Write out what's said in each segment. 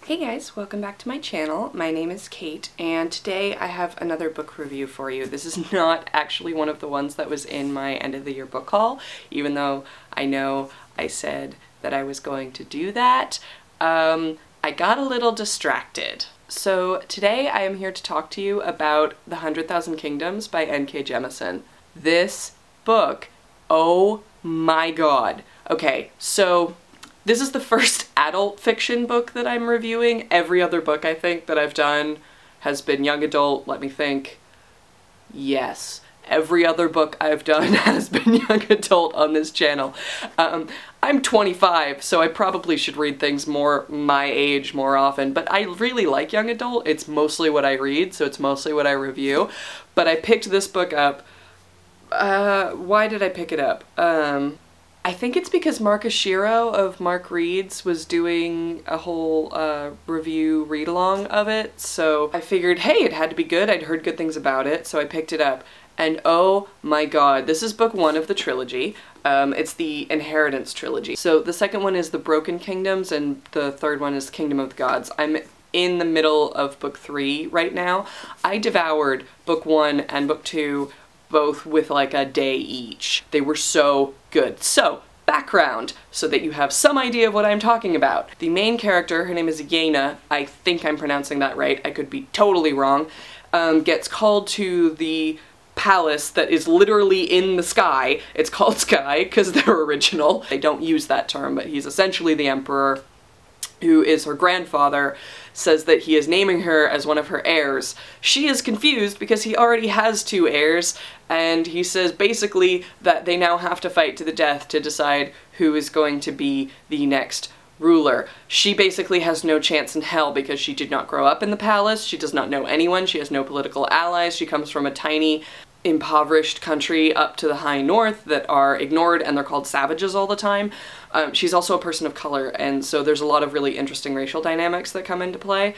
Hey guys, welcome back to my channel. My name is Kate, and today I have another book review for you. This is not actually one of the ones that was in my end of the year book haul, even though I know I said that I was going to do that. I got a little distracted. So today I am here to talk to you about The 100,000 Kingdoms by N.K. Jemisin. This book, oh my god. Okay, so this is the first adult fiction book that I'm reviewing. Every other book I think that I've done has been young adult. Let me think. Yes. Every other book I've done has been young adult on this channel. I'm 25, so I probably should read things more my age more often, but I really like young adult. It's mostly what I read, so it's mostly what I review. But I picked this book up. Why did I pick it up? I think it's because Marcus Shiro of Mark Reads was doing a whole review read-along of it, so I figured, hey, it had to be good. I'd heard good things about it, so I picked it up. And oh my god, this is book one of the trilogy. It's the Inheritance trilogy. So the second one is The Broken Kingdoms, and the third one is Kingdom of the Gods. I'm in the middle of book 3 right now. I devoured book 1 and book 2 both with like a day each. They were so good. So, background, so that you have some idea of what I'm talking about. The main character, her name is Yena, I think I'm pronouncing that right, I could be totally wrong, gets called to the palace that is literally in the sky. It's called Sky because they're original. They don't use that term, but he's essentially the emperor, who is her grandfather, says that he is naming her as one of her heirs. She is confused because he already has 2 heirs, and he says basically that they now have to fight to the death to decide who is going to be the next ruler. She basically has no chance in hell because she did not grow up in the palace, she does not know anyone, she has no political allies, she comes from a tiny, impoverished country up to the high north that are ignored and they're called savages all the time. She's also a person of color, and so there's a lot of really interesting racial dynamics that come into play.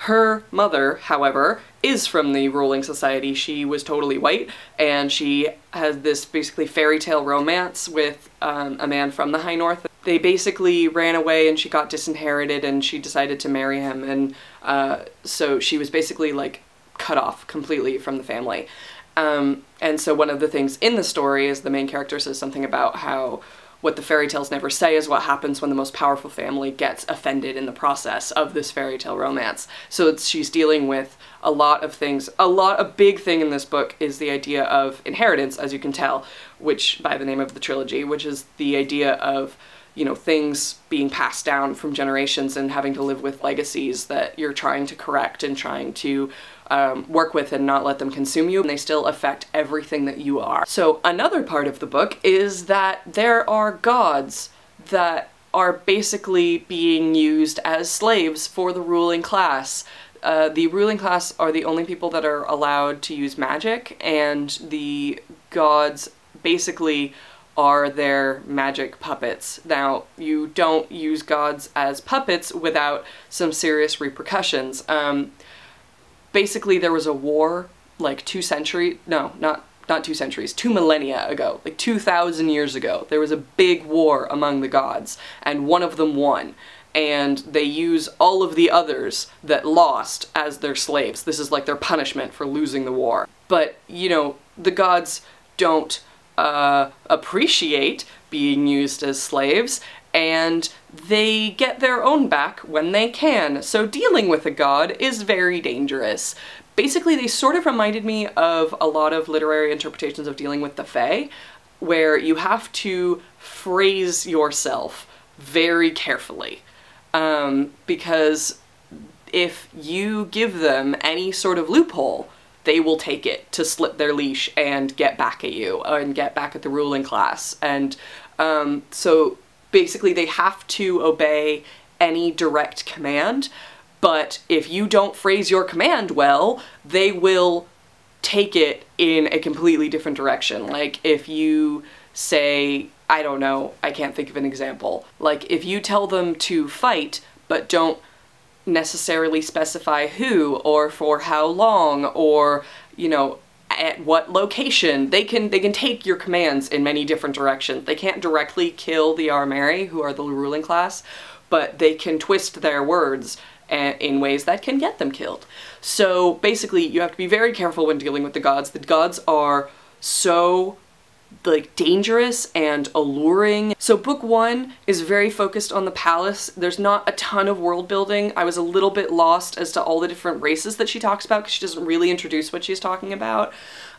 Her mother, however, is from the ruling society. She was totally white, and she has this basically fairy tale romance with a man from the high north. They basically ran away and she got disinherited and she decided to marry him, and so she was basically like cut off completely from the family. And so one of the things in the story is the main character says something about how what the fairy tales never say is what happens when the most powerful family gets offended in the process of this fairy tale romance. So she's dealing with a lot of things. A big thing in this book is the idea of inheritance, as you can tell, which by the name of the trilogy, which is the idea of, you know, things being passed down from generations and having to live with legacies that you're trying to correct and trying to work with and not let them consume you, and they still affect everything that you are. So another part of the book is that there are gods that are basically being used as slaves for the ruling class. The ruling class are the only people that are allowed to use magic, and the gods basically are their magic puppets. Now, you don't use gods as puppets without some serious repercussions. Basically, there was a war like 2 millennia ago, like 2,000 years ago. There was a big war among the gods, and one of them won. And they use all of the others that lost as their slaves. This is like their punishment for losing the war. But, you know, the gods don't appreciate being used as slaves, and they get their own back when they can. So dealing with a god is very dangerous. Basically, they sort of reminded me of a lot of literary interpretations of dealing with the Fae, where you have to phrase yourself very carefully. Because if you give them any sort of loophole, they will take it to slip their leash and get back at you, and get back at the ruling class. And so basically they have to obey any direct command, but if you don't phrase your command well, they will take it in a completely different direction. Like if you say, I don't know, I can't think of an example. Like if you tell them to fight, but don't necessarily specify who, or for how long, or, you know, at what location, they can take your commands in many different directions. They can't directly kill the Armeri, who are the ruling class, but they can twist their words in ways that can get them killed. So basically, you have to be very careful when dealing with the gods. The gods are so like dangerous and alluring. So book one is very focused on the palace. There's not a ton of world building. I was a little bit lost as to all the different races that she talks about because she doesn't really introduce what she's talking about.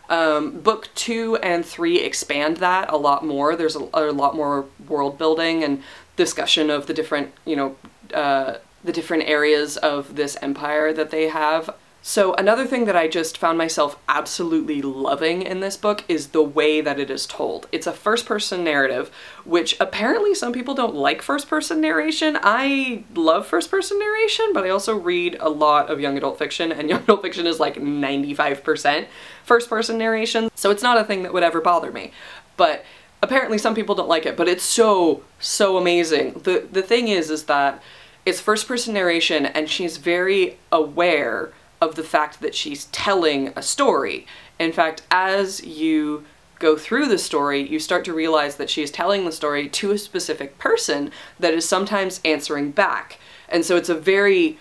Book 2 and 3 expand that a lot more. There's a lot more world building and discussion of the different, the different areas of this empire that they have. So another thing that I just found myself absolutely loving in this book is the way that it is told. It's a first-person narrative, which apparently some people don't like first-person narration. I love first-person narration, but I also read a lot of young adult fiction, and young adult fiction is like 95% first-person narration, so it's not a thing that would ever bother me. But apparently some people don't like it, but it's so amazing. The thing is that it's first-person narration, and she's very aware of the fact that she's telling a story. In fact, as you go through the story, you start to realize that she is telling the story to a specific person that is sometimes answering back. And so it's a very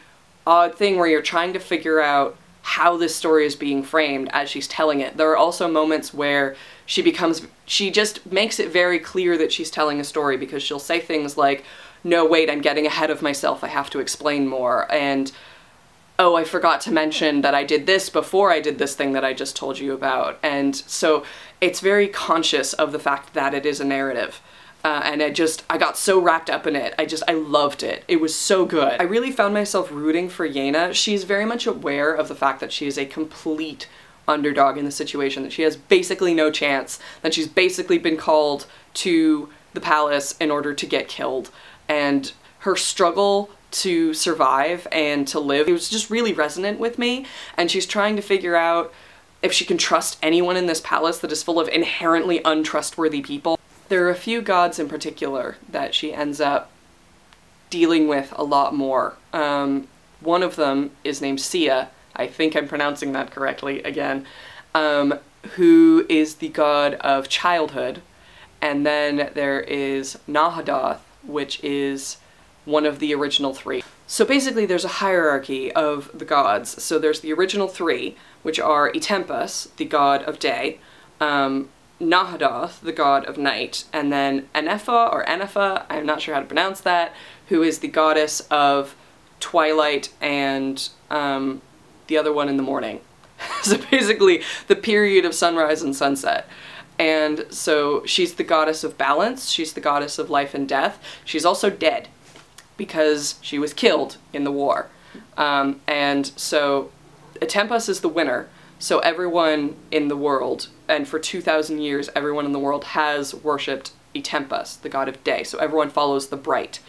odd thing where you're trying to figure out how this story is being framed as she's telling it. There are also moments where she just makes it very clear that she's telling a story, because she'll say things like, "No, wait, I'm getting ahead of myself, I have to explain more," and "Oh, I forgot to mention that I did this before I did this thing that I just told you about." And so it's very conscious of the fact that it is a narrative. And I got so wrapped up in it. I loved it. It was so good. I really found myself rooting for Yena. She's very much aware of the fact that she is a complete underdog in the situation, that she has basically no chance, that she's basically been called to the palace in order to get killed. And her struggle to survive and to live, it was just really resonant with me, and she's trying to figure out if she can trust anyone in this palace that is full of inherently untrustworthy people. There are a few gods in particular that she ends up dealing with a lot more. One of them is named Sia, I think I'm pronouncing that correctly again, who is the god of childhood, and then there is Nahadoth, which is one of the original 3. So basically there's a hierarchy of the gods. So there's the original 3, which are Itempus, the god of day, Nahadoth, the god of night, and then Enepha, I'm not sure how to pronounce that, who is the goddess of twilight and the other one in the morning. So basically the period of sunrise and sunset. And so she's the goddess of balance, she's the goddess of life and death. She's also dead, because she was killed in the war. And so Itempus is the winner, so everyone in the world, and for 2,000 years everyone in the world has worshipped Itempus, the god of day, so everyone follows the bright.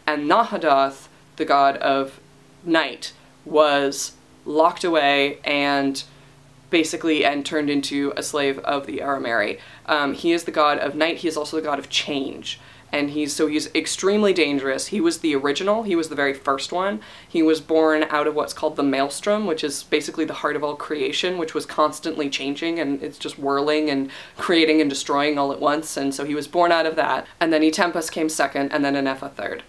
And Nahadoth, the god of night, was locked away and turned into a slave of the Arameri. He is the god of night, he is also the god of change. And he's extremely dangerous. He was the original, he was the very first one. He was born out of what's called the Maelstrom, which is basically the heart of all creation, which was constantly changing, and it's just whirling and creating and destroying all at once. And so he was born out of that. And then Itempus came second, and then Enepha third.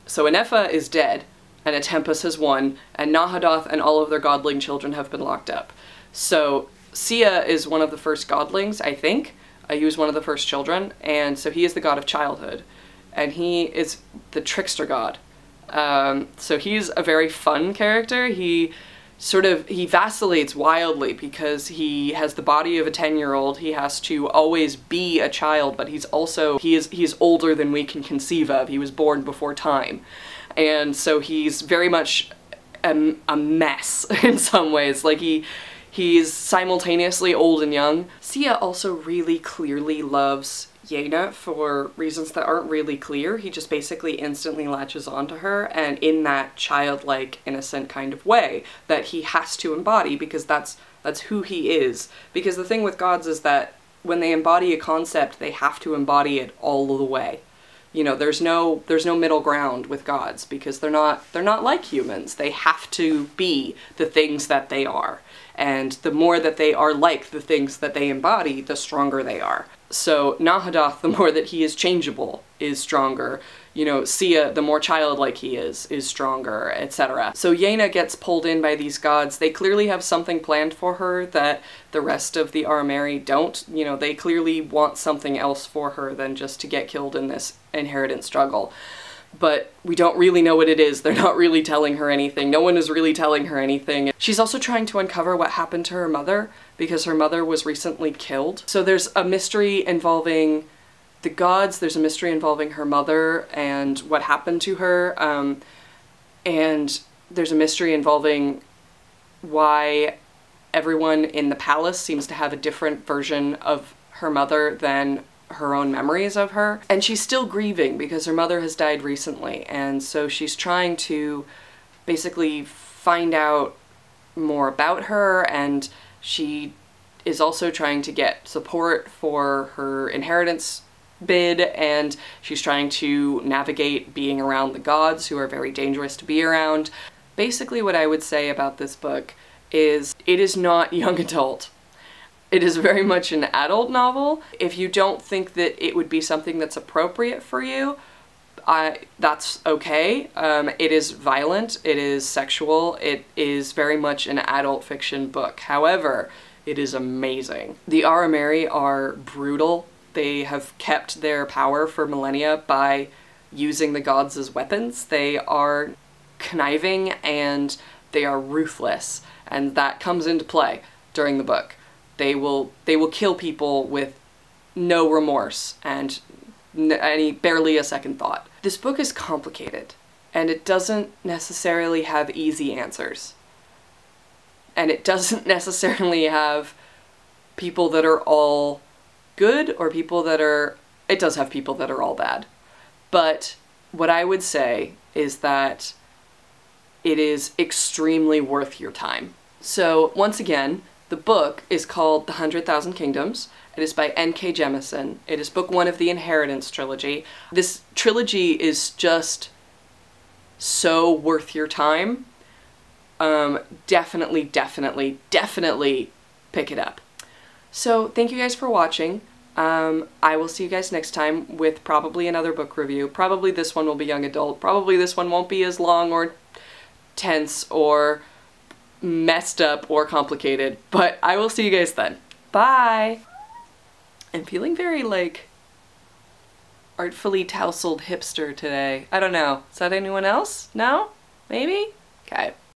So Enepha is dead, and Itempus has won, and Nahadoth and all of their godling children have been locked up. So Sia is one of the first godlings, I think. He was one of the first children, and so he is the god of childhood, and he is the trickster god. So he's a very fun character. He vacillates wildly because he has the body of a 10-year-old. He has to always be a child, but he is older than we can conceive of. He was born before time, and so he's very much a mess in some ways. Like he's simultaneously old and young. Sia also really clearly loves Yena for reasons that aren't really clear. He just basically instantly latches onto her, and in that childlike, innocent kind of way that he has to embody, because that's who he is. Because the thing with gods is that when they embody a concept, they have to embody it all the way. You know, there's no middle ground with gods, because they're not like humans. They have to be the things that they are. And the more that they are like the things that they embody, the stronger they are. So Nahadoth, the more that he is changeable, is stronger. you know, Sia, the more childlike he is stronger, etc. So Yena gets pulled in by these gods. They clearly have something planned for her that the rest of the Arameri don't. You know, they clearly want something else for her than just to get killed in this inheritance struggle. But we don't really know what it is. They're not really telling her anything. No one is really telling her anything. She's also trying to uncover what happened to her mother, because her mother was recently killed. So there's a mystery involving the gods, there's a mystery involving her mother and what happened to her, and there's a mystery involving why everyone in the palace seems to have a different version of her mother than her own memories of her. And she's still grieving because her mother has died recently, and so she's trying to basically find out more about her, and she is also trying to get support for her inheritance bid, and she's trying to navigate being around the gods, who are very dangerous to be around. Basically, what I would say about this book is it is not young adult. It is very much an adult novel. If you don't think that it would be something that's appropriate for you, that's okay. It is violent, it is sexual, it is very much an adult fiction book. However, it is amazing. The Arameri are brutal. They have kept their power for millennia by using the gods as weapons. They are conniving and they are ruthless, and that comes into play during the book. They will kill people with no remorse and barely a second thought. This book is complicated, and it doesn't necessarily have easy answers. And it doesn't necessarily have people that are all good or people that are... It does have people that are all bad. But what I would say is that it is extremely worth your time. So once again, the book is called The 100,000 Kingdoms. It is by N.K. Jemisin. It is book one of the Inheritance trilogy. This trilogy is just so worth your time. Definitely pick it up. So thank you guys for watching. I will see you guys next time with probably another book review. Probably this one will be young adult. Probably this one won't be as long or tense or messed up or complicated, but I will see you guys then. Bye! I'm feeling very, like, artfully tousled hipster today. I don't know. Is that anyone else? No? Maybe? Okay.